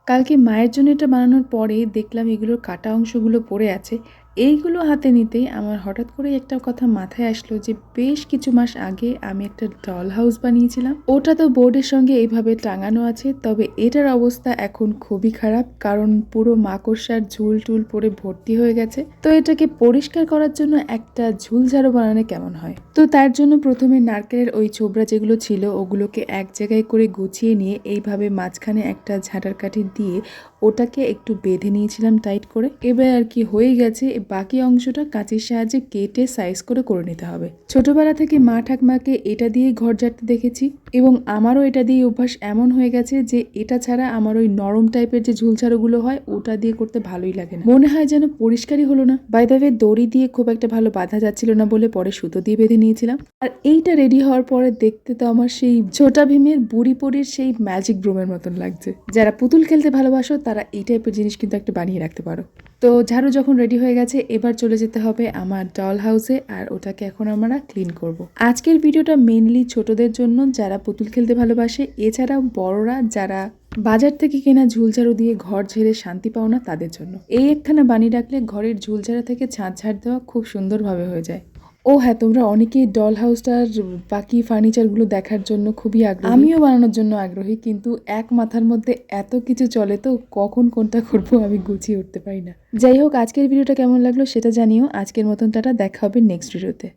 কালকে মায়ের জন্য এটা বানানোর পরে দেখলাম এগুলোর কাটা অংশগুলো পড়ে আছে। এইগুলো হাতে নিতেই আমার হঠাৎ করে একটা কথা মাথায় আসলো যে বেশ কিছু মাস আগে আমি একটা ডল হাউস বানিয়েছিলাম। ওটা তো বোর্ডের সঙ্গে এইভাবে টাঙানো আছে, তবে এটার অবস্থা এখন খুবই খারাপ, কারণ পুরো মাকড়সার ঝুল টুল পড়ে ভর্তি হয়ে গেছে। তো এটাকে পরিষ্কার করার জন্য একটা ঝুলঝাড়ু বানানো কেমন হয়? তো তার জন্য প্রথমে নারকেলের ওই ছোবড়া যেগুলো ছিল ওগুলোকে এক জায়গায় করে গুছিয়ে নিয়ে এইভাবে মাঝখানে একটা ঝাঁটার কাঠি দিয়ে ওটাকে একটু বেঁধে নিয়েছিলাম টাইট করে। এবার আর কি হয়ে গেছে, বাকি অংশটা কাঁচির সাহায্যে কেটে সাইজ করে করে নিতে হবে। ছোটবেলা থেকে মা ঠাকমাকে এটা দিয়ে ঘর ঝাড়তে দেখেছি এবং আমারও এটা দিয়ে অভ্যাস এমন হয়ে গেছে যে এটা ছাড়া আমার ওই নরম টাইপের যে ঝুলঝাড়ুগুলো হয় ওটা দিয়ে করতে ভালোই লাগে না, মনে হয় যেন পরিষ্কারই হলো না। বাই দ্য ওয়ে, দড়ি দিয়ে খুব একটা ভালো বাঁধা যাচ্ছিল না বলে পরে সুতো দিয়ে বেঁধে নিয়েছিলাম। আর এইটা রেডি হওয়ার পরে দেখতে তো আমার সেই ছোটা ভীমের বুড়ি পরির সেই ম্যাজিক ব্রুমের মতন লাগছে। যারা পুতুল খেলতে ভালোবাসো তারা এই টাইপের জিনিস কিন্তু একটা বানিয়ে রাখতে পারো। তো ঝাড়ু যখন রেডি হয়ে গেছে, এবার চলে যেতে হবে আমার ডল হাউসে, আর ওটাকে এখন আমরা ক্লিন করব। আজকের ভিডিওটা মেনলি ছোটদের জন্য যারা পুতুল খেলতে ভালোবাসে, এছাড়াও বড়রা যারা বাজার থেকে কেনা ঝুলঝাড়ু দিয়ে ঘর ঝেড়ে শান্তি পাও না তাদের জন্য। এই একখানা বানিয়ে রাখলে ঘরের ঝুলঝাড়া থেকে ছাঁচ ঝাড় দেওয়া খুব সুন্দরভাবে হয়ে যায়। ও হ্যাঁ, তোমরা অনেকেই ডল হাউসটার বাকি ফার্নিচারগুলো দেখার জন্য খুবই আগ্রহী। আমিও বানানোর জন্য আগ্রহী, কিন্তু এক মাথার মধ্যে এত কিছু চলে তো কখন কোনটা করবো আমি গুছিয়ে উঠতে পারি না। যাই হোক, আজকের ভিডিওটা কেমন লাগলো সেটা জানিও। আজকের মতন টাটা, দেখা হবে নেক্সট ভিডিওতে।